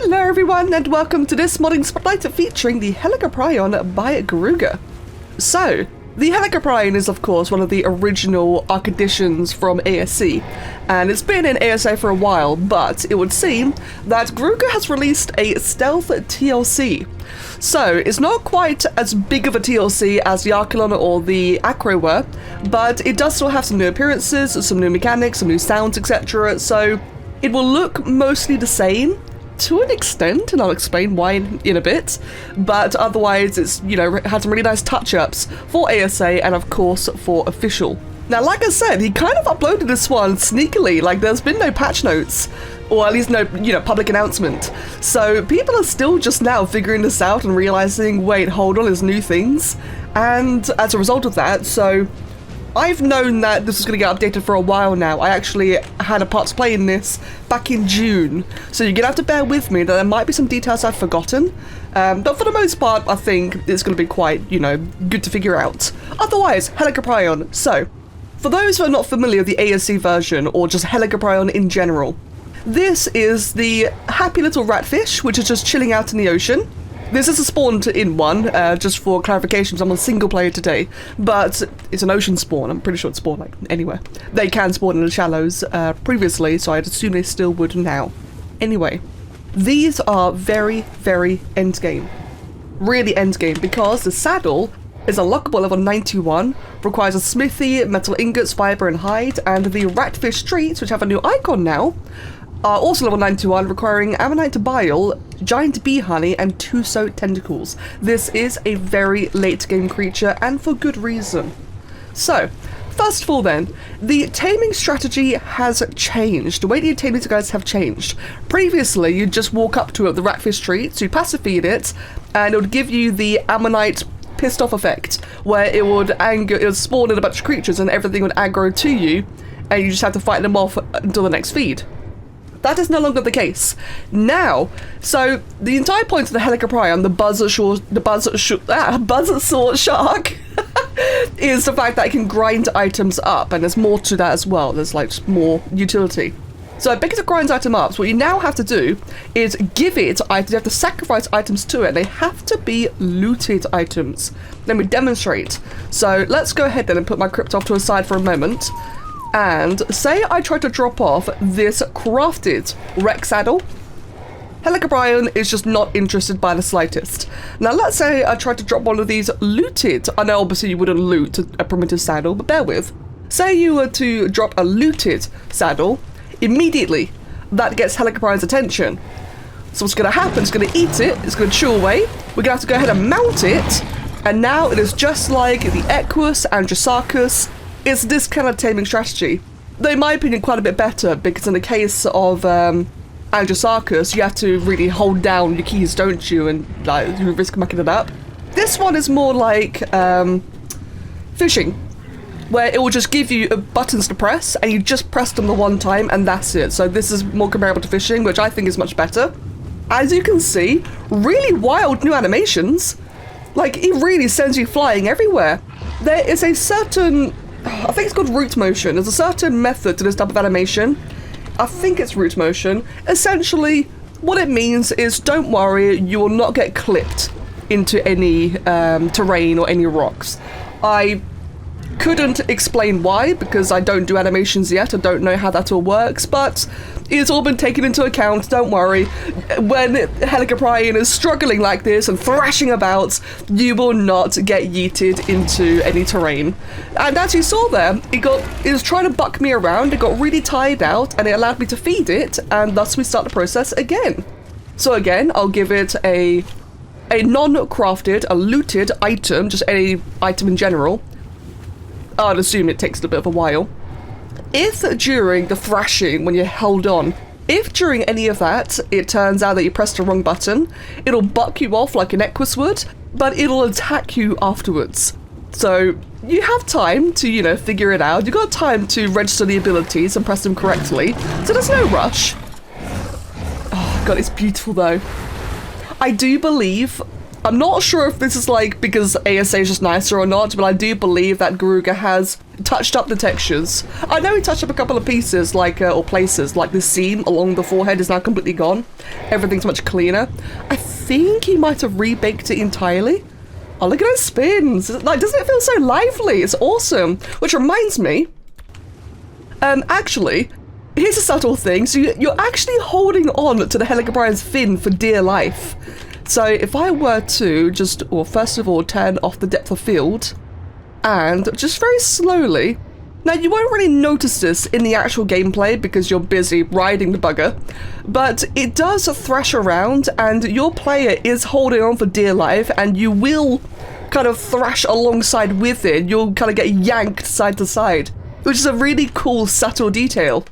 Hello everyone and welcome to this modding spotlight featuring the Helicoprion by Garuga. So, the Helicoprion is of course one of the original ARK additions from ASC, and it's been in ASA for a while, but it would seem that Garuga has released a stealth TLC. So, it's not quite as big of a TLC as the Archelon or the Acro were, but it does still have some new appearances, some new mechanics, some new sounds, etc. So, it will look mostly the same to an extent, and I'll explain why in a bit, but otherwise it's, you know, had some really nice touch-ups for ASA and of course for official. Now, like I said, he kind of uploaded this one sneakily, like there's been no patch notes, or at least no, you know, public announcement. So people are still just now figuring this out and realizing, wait, hold on, there's new things. And as a result of that, so I've known that this was going to get updated for a while now. I actually had a part to play in this back in June, so you're going to have to bear with me that there might be some details I've forgotten, but for the most part I think it's going to be quite, you know, good to figure out. Otherwise, Helicoprion. So, for those who are not familiar with the ASC version, or just Helicoprion in general, this is the happy little ratfish which is just chilling out in the ocean. This is a spawn in one, just for clarification, I'm on single player today, but it's an ocean spawn. I'm pretty sure it's spawned like anywhere. They can spawn in the shallows previously, so I'd assume they still would now. Anyway, these are very, very endgame. Really endgame, because the saddle is unlockable level 91, requires a smithy, metal ingots, fibre and hide, and the ratfish streets, which have a new icon now, are also level 91, requiring ammonite bile, giant bee honey, and tuso tentacles. This is a very late game creature, and for good reason. So, first of all then, the taming strategy has changed. The way that you tame these guys have changed. Previously, you'd just walk up to the ratfish streets, you'd passive feed it, and it would give you the ammonite pissed off effect, where it would spawn in a bunch of creatures and everything would aggro to you, and you just have to fight them off until the next feed. That is no longer the case. Now, so the entire point of the Helicoprion, the buzzsaw shark, is the fact that it can grind items up, and there's more to that as well. There's like more utility. So because it grinds items up, so what you now have to do is give it items. You have to sacrifice items to it. They have to be looted items. Let me demonstrate. So let's go ahead then and put my crypt off to a side for a moment. And say I try to drop off this crafted wreck saddle. Helicoprion is just not interested by the slightest. Now let's say I try to drop one of these looted. I know obviously you wouldn't loot a primitive saddle, but bear with. Say you were to drop a looted saddle, immediately that gets Helicoprion's attention. So what's going to happen, it's going to eat it, it's going to chew away, we're going to have to go ahead and mount it, and now it is just like the Equus and Drosarchus. It's this kind of taming strategy. Though in my opinion quite a bit better, because in the case of Drosarchus, you have to really hold down your keys, don't you, and like you risk mucking it up. This one is more like fishing, where it will just give you buttons to press, and you just press them the one time, and that's it. So this is more comparable to fishing, which I think is much better. As you can see, really wild new animations. Like, it really sends you flying everywhere. There is a certain, I think it's called root motion. There's a certain method to this type of animation. I think it's root motion. Essentially, what it means is, don't worry, you will not get clipped into any terrain or any rocks. I couldn't explain why, because I don't do animations yet. I don't know how that all works, but it's all been taken into account, don't worry. When Helicoprion is struggling like this and thrashing about, you will not get yeeted into any terrain. And as you saw there, it was trying to buck me around, it got really tired out, and it allowed me to feed it, and thus we start the process again. So again, I'll give it a non-crafted, a looted item, just any item in general. I'd assume it takes a bit of a while. If during the thrashing, when you're held on, if during any of that it turns out that you pressed the wrong button, it'll buck you off like an Equus would, but it'll attack you afterwards. So you have time to, you know, figure it out. You've got time to register the abilities and press them correctly, so there's no rush. Oh god, it's beautiful though. I do believe I'm not sure if this is like because ASA is just nicer or not, but I do believe that Garuga has touched up the textures. I know he touched up a couple of pieces, like, or places, like the seam along the forehead is now completely gone. Everything's much cleaner. I think he might have rebaked it entirely. Oh, look at those spins. Like, doesn't it feel so lively? It's awesome. Which reminds me, actually, here's a subtle thing. So you're actually holding on to the Helicoprion's fin for dear life. So if I were to just, well, first of all, turn off the depth of field and just very slowly, now you won't really notice this in the actual gameplay because you're busy riding the bugger, but it does thrash around and your player is holding on for dear life and you will kind of thrash alongside with it. You'll kind of get yanked side to side, which is a really cool, subtle detail.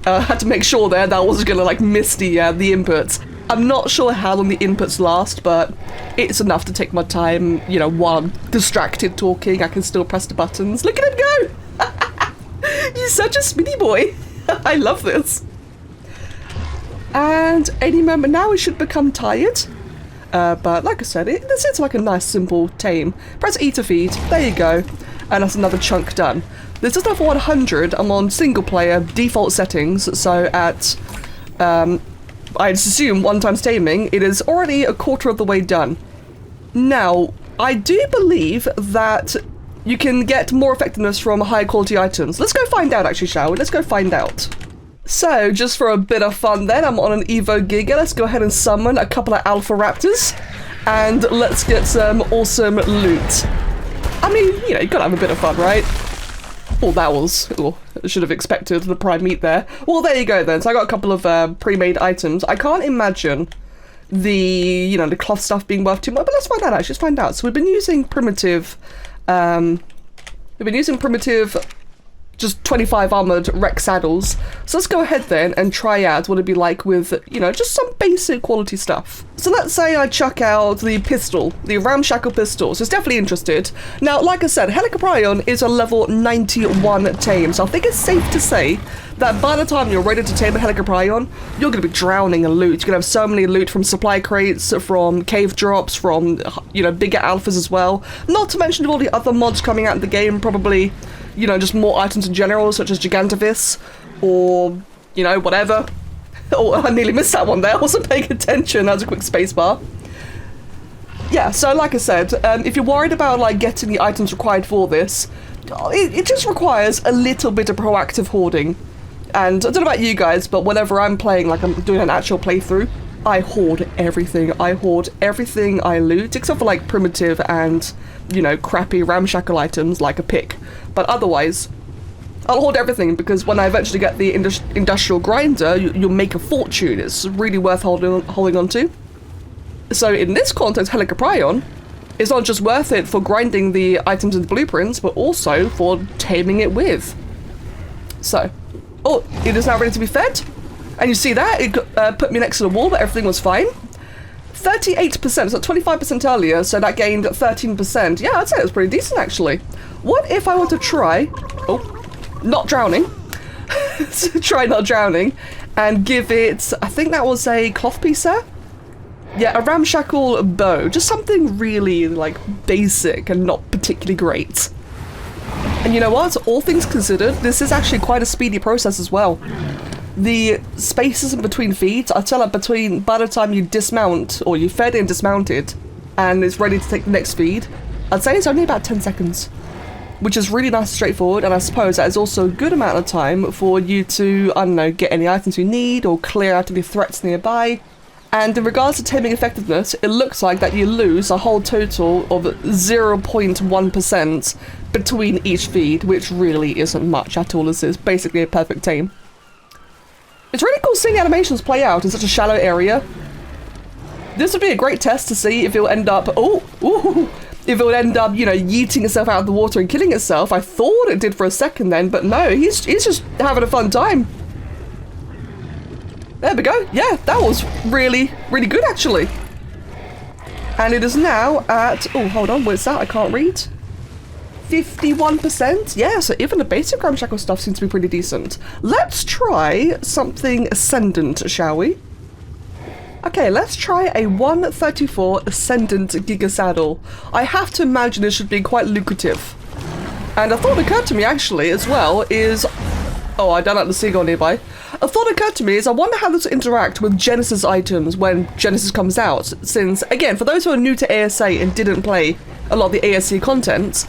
I had to make sure there that wasn't gonna like miss the inputs. I'm not sure how long the inputs last, but it's enough to take my time, you know, while I'm distracted talking, I can still press the buttons. Look at him go! He's such a spinny boy. I love this. And any moment now, he should become tired. But like I said, this is like a nice, simple tame. Press E to feed. There you go. And that's another chunk done. This is now for 100. I'm on single player default settings, so at I'd assume 1 times taming, it is already a quarter of the way done. Now, I do believe that you can get more effectiveness from higher quality items. Let's go find out actually, shall we? Let's go find out. So, just for a bit of fun then, I'm on an Evo Giga. Let's go ahead and summon a couple of Alpha Raptors. And let's get some awesome loot. I mean, you know, you gotta have a bit of fun, right? Oh, that was... Oh, I should have expected the prime meat there. Well, there you go then. So I got a couple of pre-made items. I can't imagine the, you know, the cloth stuff being worth too much, but let's find out actually. Let's find out. So we've been using primitive... just 25 armored Rex saddles. So let's go ahead then and try out what it'd be like with, you know, just some basic quality stuff. So let's say I chuck out the pistol, the ramshackle pistol. So it's definitely interested. Now, like I said, Helicoprion is a level 91 tame. So I think it's safe to say that by the time you're ready to tame a Helicoprion, you're going to be drowning in loot. You're going to have so many loot from supply crates, from cave drops, from, you know, bigger alphas as well. Not to mention all the other mods coming out of the game, probably, you know, just more items in general, such as Gigantivus, or, you know, whatever. Oh, I nearly missed that one there. I wasn't paying attention. That was a quick spacebar. Yeah, so like I said, if you're worried about, like, getting the items required for this, it just requires a little bit of proactive hoarding. And I don't know about you guys, but whenever I'm playing, like I'm doing an actual playthrough, I hoard everything. I hoard everything I loot, except for, like, primitive and, you know, crappy ramshackle items like a pick. But otherwise, I'll hoard everything because when I eventually get the industrial grinder, you'll make a fortune. It's really worth holding on to. So in this context, Helicoprion is not just worth it for grinding the items in the blueprints, but also for taming it with. So, oh, it is now ready to be fed. And you see that? It put me next to the wall, but everything was fine. 38%, so 25% earlier, so that gained 13%. Yeah, I'd say it was pretty decent, actually. What if I were to try... Oh, not drowning. Try not drowning. And give it... I think that was a cloth piece there? Yeah, a ramshackle bow. Just something really, like, basic and not particularly great. And you know what? All things considered, this is actually quite a speedy process as well. The spaces in between feeds, I tell that by the time you dismount, or you fed and dismounted, and it's ready to take the next feed, I'd say it's only about 10 seconds. Which is really nice and straightforward, and I suppose that is also a good amount of time for you to, I don't know, get any items you need, or clear out any threats nearby. And in regards to taming effectiveness, it looks like that you lose a whole total of 0.1% between each feed, which really isn't much at all. This is basically a perfect tame. It's really cool seeing animations play out in such a shallow area. This would be a great test to see if it'll end up... if it would end up, you know, yeeting itself out of the water and killing itself. I thought it did for a second then, but no, he's just having a fun time. There we go. Yeah, that was really, really good, actually. And it is now at... Oh, hold on, what's that? I can't read. 51%? Yeah, so even the basic ramshackle stuff seems to be pretty decent. Let's try something ascendant, shall we? Okay, let's try a 134 Ascendant Giga Saddle. I have to imagine it should be quite lucrative. And a thought occurred to me actually as well is... Oh, I don't like the seagull nearby. A thought occurred to me is I wonder how this will interact with Genesis items when Genesis comes out. Since, again, for those who are new to ASA and didn't play a lot of the ASC content,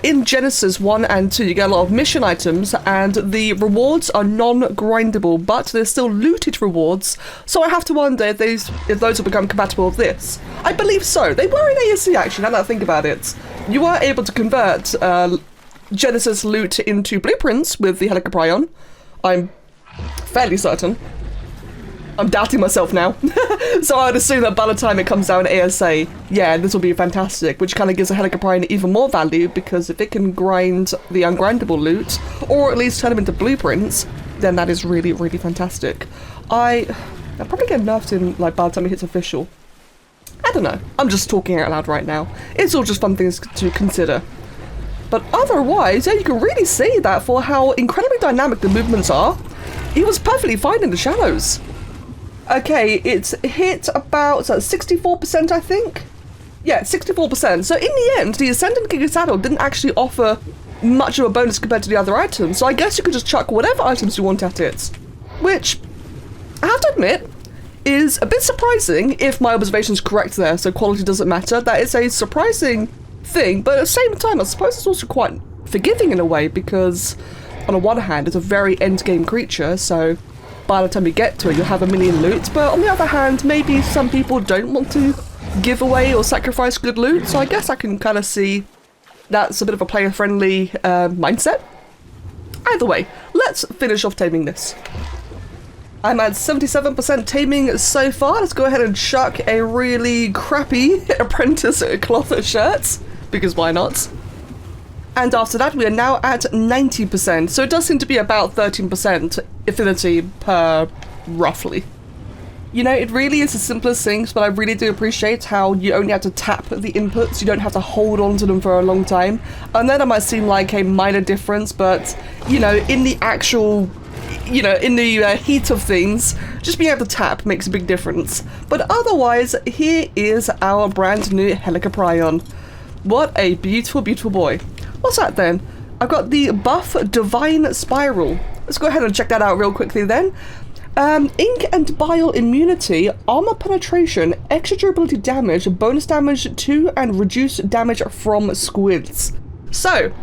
in Genesis 1 and 2 you get a lot of mission items and the rewards are non-grindable, but they're still looted rewards, so I have to wonder if those will become compatible with this. I believe so. They were in ASC actually, now that I think about it. You were able to convert Genesis loot into blueprints with the Helicoprion. I'm fairly certain. I'm doubting myself now. So I would assume that by the time it comes out in ASA, yeah, this will be fantastic, which kind of gives a Helicoprion even more value, because if it can grind the ungrindable loot, or at least turn them into blueprints, then that is really, really fantastic. I'll probably get nerfed in, like, by the time it hits official. I don't know. I'm just talking out loud right now. It's all just fun things to consider. But otherwise, yeah, you can really see that for how incredibly dynamic the movements are. He was perfectly fine in the shadows. Okay, it's hit about 64%, I think? Yeah, 64%. So in the end, the Ascendant Giga Saddle didn't actually offer much of a bonus compared to the other items, so I guess you could just chuck whatever items you want at it. Which, I have to admit, is a bit surprising if my observation is correct there, so quality doesn't matter. That is a surprising thing, but at the same time, I suppose it's also quite forgiving in a way, because on the one hand, it's a very endgame creature, so by the time you get to it, you'll have a million loot, but on the other hand, maybe some people don't want to give away or sacrifice good loot, so I guess I can kind of see that's a bit of a player-friendly mindset. Either way, let's finish off taming this. I'm at 77% taming so far. Let's go ahead and chuck a really crappy apprentice cloth shirt, because why not? And after that, we are now at 90%, so it does seem to be about 13% affinity per roughly. You know, it really is the simplest things, but I really do appreciate how you only have to tap the inputs, you don't have to hold on to them for a long time. And then it might seem like a minor difference, but, you know, in the actual, you know, in the heat of things, just being able to tap makes a big difference. But otherwise, here is our brand new Helicoprion. What a beautiful, beautiful boy. What's that then? I've got the buff Divine Spiral. Let's go ahead and check that out real quickly then. Ink and Bile Immunity, Armor Penetration, Extra Durability Damage, Bonus Damage to and Reduced Damage from Squids. So,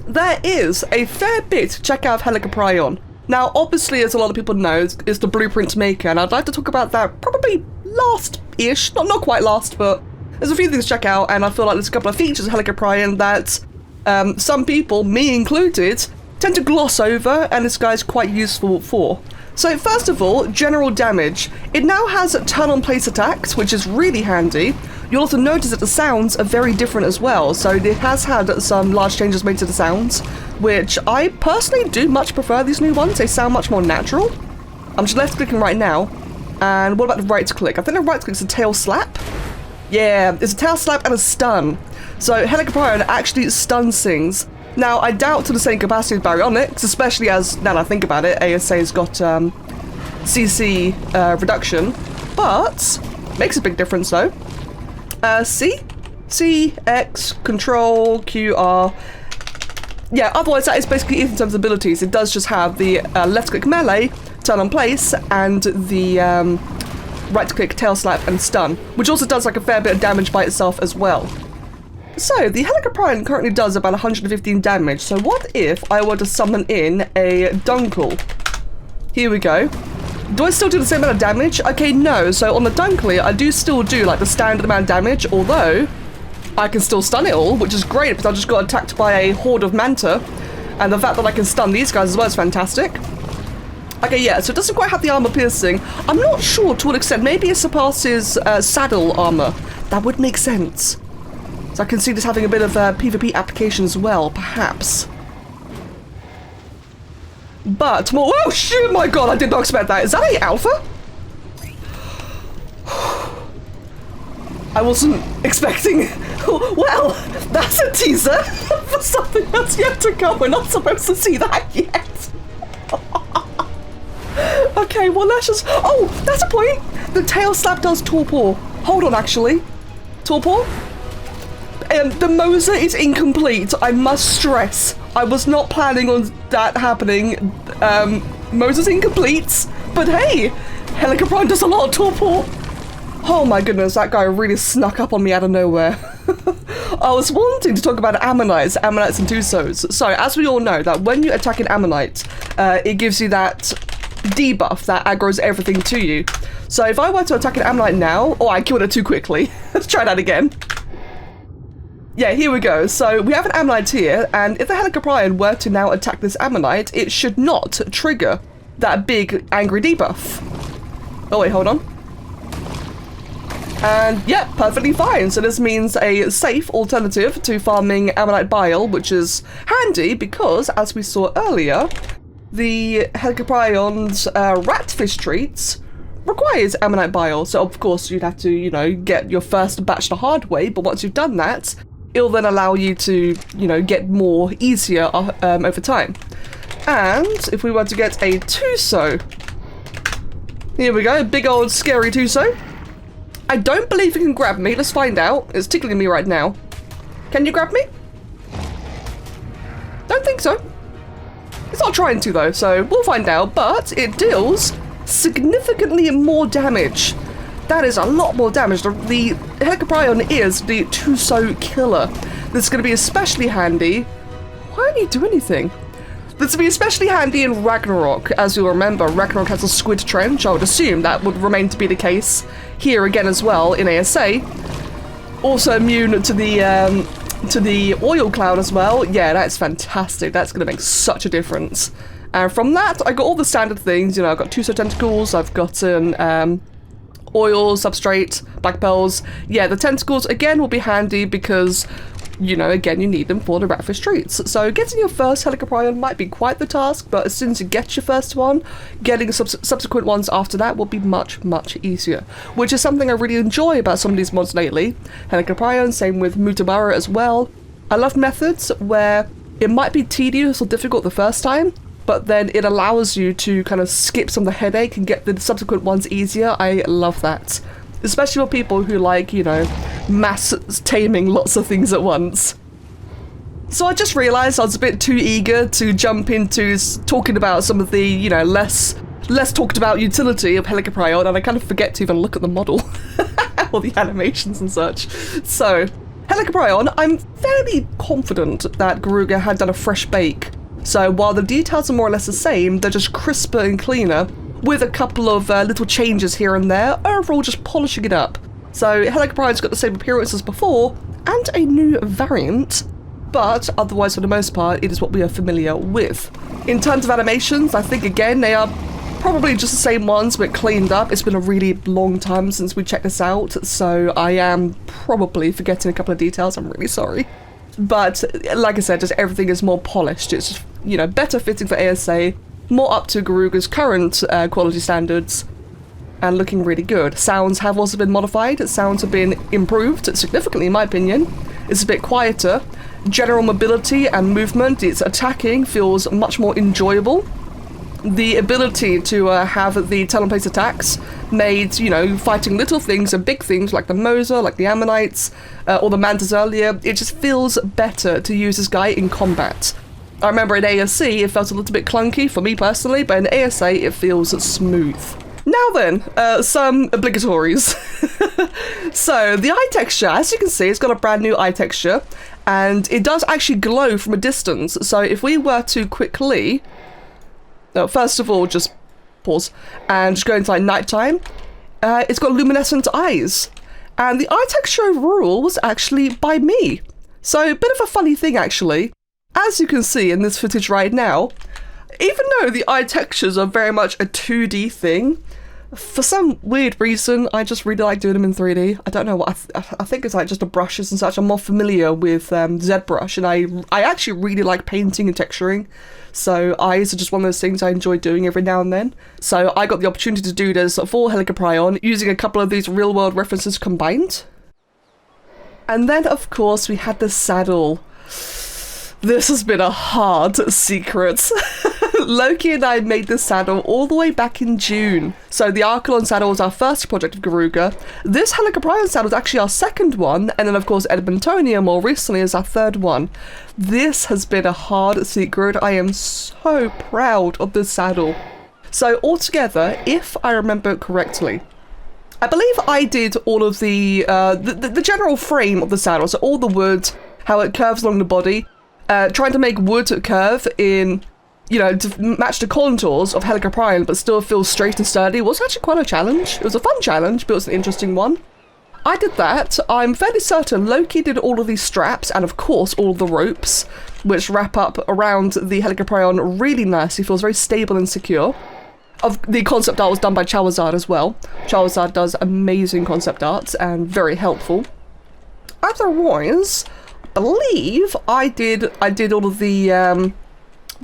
there is a fair bit to check out of Helicoprion. Now, obviously, as a lot of people know, is the blueprint maker, and I'd like to talk about that probably last-ish. Not quite last, but there's a few things to check out, and I feel like there's a couple of features of Helicoprion that some people, me included, tend to gloss over, and this guy's quite useful for. So first of all, general damage. It now has turn-on-place attacks, which is really handy. You'll also notice that the sounds are very different as well, so it has had some large changes made to the sounds, which I personally do much prefer these new ones. They sound much more natural. I'm just left-clicking right now. And what about the right-click? I think the right-click's a tail slap. Yeah, it's a tail slap and a stun. So Helicoprion actually stuns things. Now, I doubt to the same capacity as Baryonyx, especially as, now that I think about it, ASA's got CC reduction, but makes a big difference though. C, X, Control, Q, R. Yeah, otherwise that is basically it in terms of abilities. It does just have the left-click melee, turn on place, and the right-click tail slap and stun, which also does like a fair bit of damage by itself as well. So, the Helicoprion currently does about 115 damage, so what if I were to summon in a Dunkel? Here we go. Do I still do the same amount of damage? Okay, no, so on the Dunkel, I do still do like the standard amount of damage, although I can still stun it all, which is great because I just got attacked by a horde of Manta, and the fact that I can stun these guys as well is fantastic. Okay, yeah, so it doesn't quite have the armor piercing. I'm not sure to what extent. Maybe it surpasses saddle armor. That would make sense. So I can see this having a bit of PvP application as well, perhaps. But more. Oh shit! My God, I did not expect that. Is that a alpha? I wasn't expecting. Well, that's a teaser for something that's yet to come. We're not supposed to see that yet. Okay, well let's just... Oh, that's a point! The tail slap does torpor. Hold on, actually. Torpor? The Moser is incomplete. I must stress. I was not planning on that happening. Moser's incomplete. But hey, Helicoprion does a lot of torpor. Oh my goodness, that guy really snuck up on me out of nowhere. I was wanting to talk about ammonites and tusos. So, as we all know, that when you attack an ammonite, it gives you that debuff that aggroes everything to you. So if I were to attack an ammonite now... Oh, I killed it too quickly. Let's try that again. Yeah, here we go. So we have an ammonite here, and if the Helicoprion were to now attack this ammonite, it should not trigger that big angry debuff. Oh wait, hold on. And yeah, perfectly fine. So this means a safe alternative to farming ammonite bile, which is handy because, as we saw earlier, the Helicoprion's ratfish treats requires ammonite bile. So of course you'd have to, you know, get your first batch the hard way, but once you've done that, it'll then allow you to, you know, get more easier over time. And if we were to get a tuso, here we go, big old scary tuso. I don't believe it can grab me. Let's find out. It's tickling me right now. Can you grab me? Don't think so. It's not trying to though, so we'll find out. But it deals significantly more damage. That is a lot more damage. The Helicoprion is the tuso killer. This is going to be especially handy. Why don't you do anything? This will be especially handy in Ragnarok. As you'll remember, Ragnarok has a squid trench. I would assume that would remain to be the case here again as well in ASA. Also immune to the oil cloud as well. Yeah, that's fantastic. That's going to make such a difference. And from that, I got all the standard things. You know, I've got tuso tentacles. I've gotten oil, substrate, black pearls. Yeah, the tentacles again will be handy because, you know, again, you need them for the ratfish treats. So getting your first Helicoprion might be quite the task, but as soon as you get your first one, getting subsequent ones after that will be much, much easier. Which is something I really enjoy about some of these mods lately. Helicoprion, same with Mutabara as well. I love methods where it might be tedious or difficult the first time, but then it allows you to kind of skip some of the headache and get the subsequent ones easier. I love that. Especially for people who like, you know, mass taming lots of things at once. So I just realised I was a bit too eager to jump into talking about some of the, you know, less talked about utility of Helicoprion, and I kind of forget to even look at the model or the animations and such. So, Helicoprion, I'm fairly confident that Garuga had done a fresh bake. So while the details are more or less the same, they're just crisper and cleaner, with a couple of little changes here and there, overall just polishing it up. So Helicoprion's got the same appearance as before, and a new variant, but otherwise for the most part it is what we are familiar with. In terms of animations, I think again they are probably just the same ones but cleaned up. It's been a really long time since we checked this out, so I am probably forgetting a couple of details. I'm really sorry. But like I said, just everything is more polished. It's just, you know, better fitting for ASA, more up to Garuga's current quality standards, and looking really good. Sounds have also been modified. Sounds have been improved significantly, in my opinion. It's a bit quieter. General mobility and movement, its attacking feels much more enjoyable. The ability to have the turn-on-place attacks made, you know, fighting little things and big things like the Moser, like the Ammonites, or the Mantas earlier, it just feels better to use this guy in combat. I remember in ASC it felt a little bit clunky for me personally, but in ASA it feels smooth. Now then, some obligatories. So, the eye texture, as you can see, it's got a brand new eye texture, and it does actually glow from a distance. So if we were to quickly... first of all, just pause and just go into like nighttime. It's got luminescent eyes, and the eye texture overall was actually by me. So a bit of a funny thing actually. As you can see in this footage right now, even though the eye textures are very much a 2D thing, for some weird reason I just really like doing them in 3D. I don't know what, I think it's like just the brushes and such. I'm more familiar with ZBrush, and I actually really like painting and texturing. So eyes are just one of those things I enjoy doing every now and then. So I got the opportunity to do this for Helicoprion using a couple of these real world references combined. And then of course we had the saddle. This has been a hard secret. Loki and I made this saddle all the way back in June. So the Archelon saddle was our first project of Garuga. This Helicoprion saddle is actually our second one, and then of course Edmontonia more recently is our third one. This has been a hard secret. I am so proud of this saddle. So altogether, if I remember correctly, I believe I did all of the general frame of the saddle, so all the wood, how it curves along the body, trying to make wood curve in, you know, to match the contours of Helicoprion but still feel straight and sturdy was actually quite a challenge. It was a fun challenge, but it was an interesting one. I did that. I'm fairly certain Loki did all of these straps and of course all of the ropes, which wrap up around the Helicoprion really nicely, feels very stable and secure. Of the concept art was done by Charizard as well. Charizard does amazing concept arts and very helpful. Otherwise, I believe I did all of the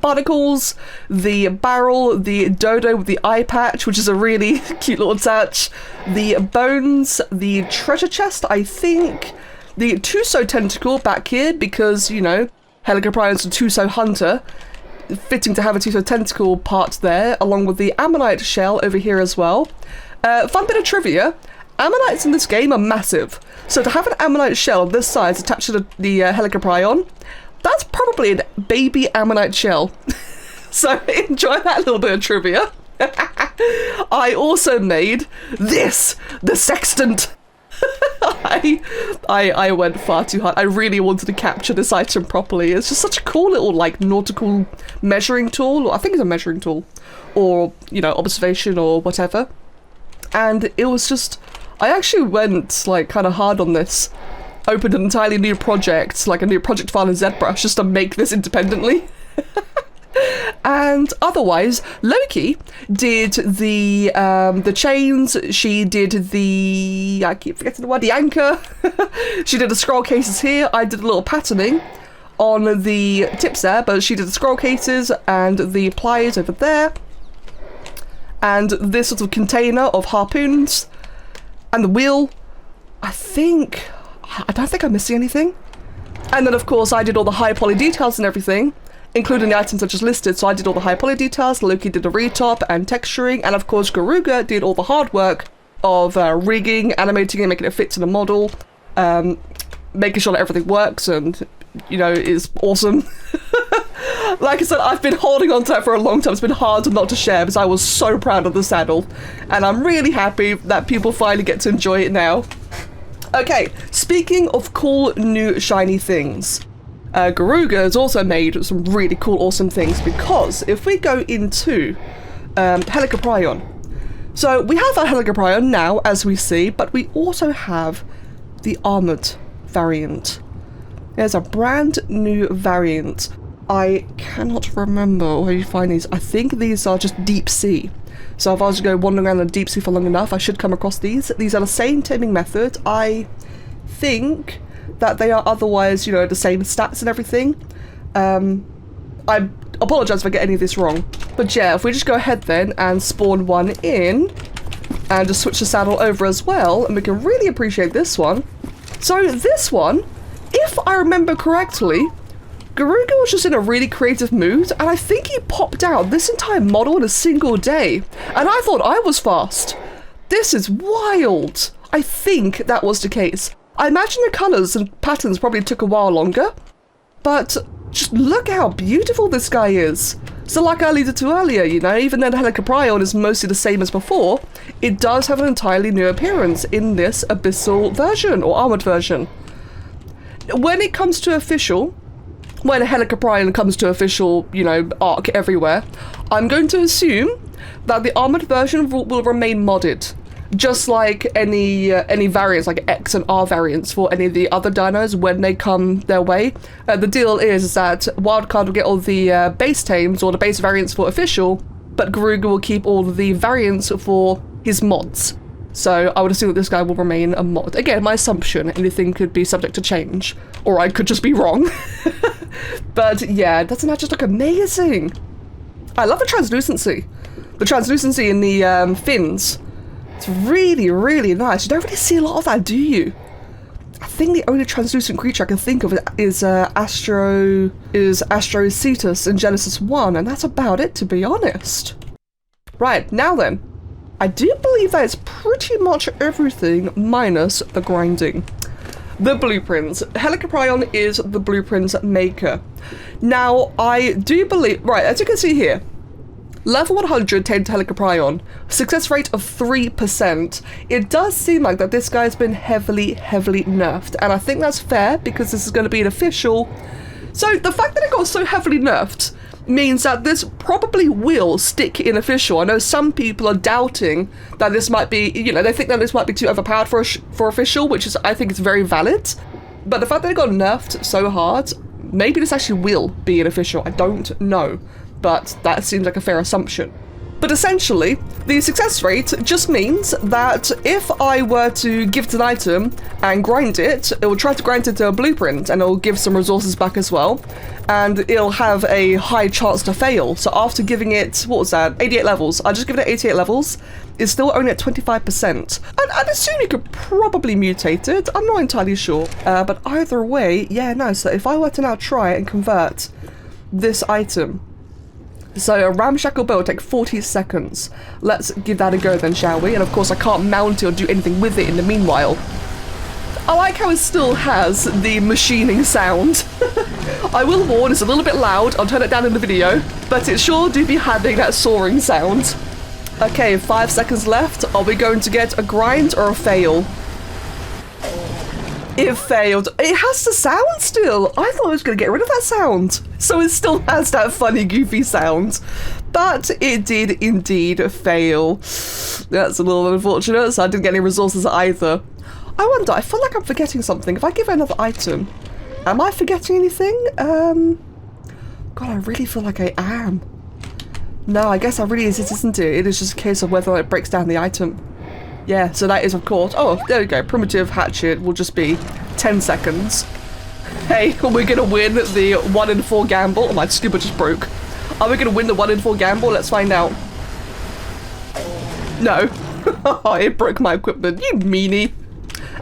barnacles, the barrel, the dodo with the eye patch, which is a really cute little touch, the bones, the treasure chest, I think, the tuso tentacle back here because, you know, Helicoprion's a tuso hunter. Fitting to have a tuso tentacle part there, along with the ammonite shell over here as well. Fun bit of trivia, ammonites in this game are massive. So to have an ammonite shell of this size attached to the Helicoprion, that's probably a baby ammonite shell. So enjoy that little bit of trivia. I also made this, the sextant. I went far too hard. I really wanted to capture this item properly. It's just such a cool little like nautical measuring tool. I think it's a measuring tool, or you know, observation or whatever. And it was just, I actually went like kind of hard on this. Opened an entirely new project, like a new project file in ZBrush, just to make this independently. And otherwise, Loki did the chains, she did the, I keep forgetting the word, the anchor. She did the scroll cases here. I did a little patterning on the tips there, but she did the scroll cases and the pliers over there. And this sort of container of harpoons and the wheel. I don't think I'm missing anything. And then of course I did all the high poly details and everything, including the items I just listed. So I did all the high poly details, Loki did the retop and texturing, and of course Garuga did all the hard work of rigging, animating it, making it fit to the model, making sure that everything works and, you know, is awesome. Like I said, I've been holding on to that for a long time. It's been hard not to share because I was so proud of the saddle, and I'm really happy that people finally get to enjoy it now. Okay, speaking of cool new shiny things, Garuga has also made some really cool, awesome things, because if we go into Helicoprion, so we have our Helicoprion now, as we see, but we also have the armored variant. There's a brand new variant. I cannot remember where you find these. I think these are just deep sea. So if I was to go wandering around the deep sea for long enough, I should come across these. These are the same taming method. I think that they are otherwise, you know, the same stats and everything. I apologise if I get any of this wrong. But yeah, if we just go ahead then and spawn one in, and just switch the saddle over as well, and we can really appreciate this one. So this one, if I remember correctly, Garuga was just in a really creative mood, and I think he popped out this entire model in a single day, and I thought I was fast. This is wild. I think that was the case. I imagine the colours and patterns probably took a while longer, but just look how beautiful this guy is. So like I alluded to earlier, you know, even though the Helicoprion is mostly the same as before, it does have an entirely new appearance in this abyssal version, or armoured version. When it comes to official, when Helicoprion comes to official, you know, ARK everywhere, I'm going to assume that the armoured version will remain modded. Just like any variants, like X and R variants for any of the other dinos when they come their way. The deal is that Wildcard will get all the base tames or the base variants for official, but Garuga will keep all the variants for his mods. So I would assume that this guy will remain a mod. Again, my assumption, anything could be subject to change, or I could just be wrong. But yeah, doesn't that just look amazing? I love the translucency. The translucency in the fins. It's really, really nice. You don't really see a lot of that, do you? I think the only translucent creature I can think of is Astrocetus in Genesis 1, and that's about it, to be honest. Right, now then. I do believe that is pretty much everything minus the grinding. The blueprints. Helicoprion is the blueprints maker. Now, I do believe... Right, as you can see here, level 100 tamed Helicoprion, success rate of 3%. It does seem like that this guy's been heavily nerfed, and I think that's fair because this is going to be an official. So the fact that it got so heavily nerfed means that this probably will stick in official. I know some people are doubting that this might be, you know, they think that this might be too overpowered for official, which is, I think is very valid. But the fact that it got nerfed so hard, maybe this actually will be an official. I don't know. But that seems like a fair assumption. But essentially, the success rate just means that if I were to give it an item and grind it, it will try to grind it to a blueprint and it will give some resources back as well. And it'll have a high chance to fail. So after giving it, what was that, 88 levels, I just give it 88 levels, it's still only at 25%. I'd assume you could probably mutate it, I'm not entirely sure. But either way, yeah, no, so if I were to now try and convert this item, so a ramshackle build will take 40 seconds. Let's give that a go then, shall we? And of course I can't mount it or do anything with it in the meanwhile. I like how it still has the machining sound. I will warn, it's a little bit loud, I'll turn it down in the video, but it sure do be having that soaring sound. Okay, 5 seconds left. Are we going to get a grind or a fail? It failed. It has the sound still. I thought I was going to get rid of that sound. So it still has that funny, goofy sound. But it did indeed fail. That's a little unfortunate, so I didn't get any resources either. I wonder, I feel like I'm forgetting something. If I give it another item, am I forgetting anything? God, I really feel like I am. No, I guess I really is, isn't it? It is just a case of whether it breaks down the item. Yeah, so that is, of course... Oh, there we go. Primitive hatchet will just be 10 seconds. Hey, we're going to win the 1 in 4 gamble. Oh, my scuba just broke. Are we going to win the 1 in 4 gamble? Let's find out. No. It broke my equipment. You meanie.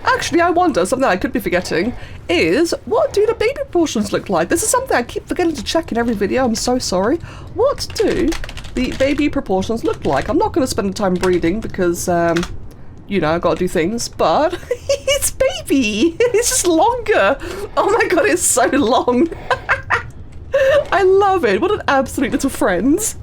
Actually, I wonder, something I could be forgetting is, what do the baby proportions look like? This is something I keep forgetting to check in every video. I'm so sorry. What do the baby proportions look like? I'm not going to spend the time breeding because... you know, I've got to do things, but it's baby. It's just longer. Oh my god, it's so long. I love it. What an absolute little friends.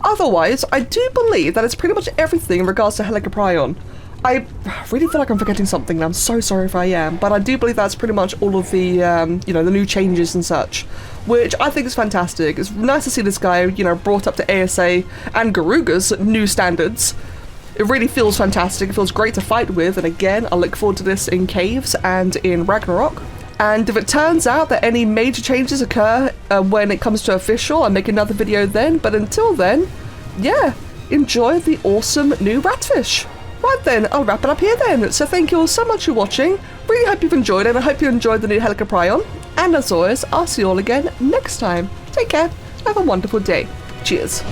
Otherwise, I do believe that it's pretty much everything in regards to Helicoprion. I really feel like I'm forgetting something, and I'm so sorry if I am, but I do believe that's pretty much all of the, you know, the new changes and such, which I think is fantastic. It's nice to see this guy, you know, brought up to ASA and Garuga's new standards. It really feels fantastic. It feels great to fight with, and again, I look forward to this in Caves and in Ragnarok. And if it turns out that any major changes occur when it comes to official, I'll make another video then. But until then, yeah, enjoy the awesome new Ratfish. Right then, I'll wrap it up here then. So thank you all so much for watching. Really hope you've enjoyed it, and I hope you enjoyed the new Helicoprion. And as always, I'll see you all again next time. Take care. Have a wonderful day. Cheers.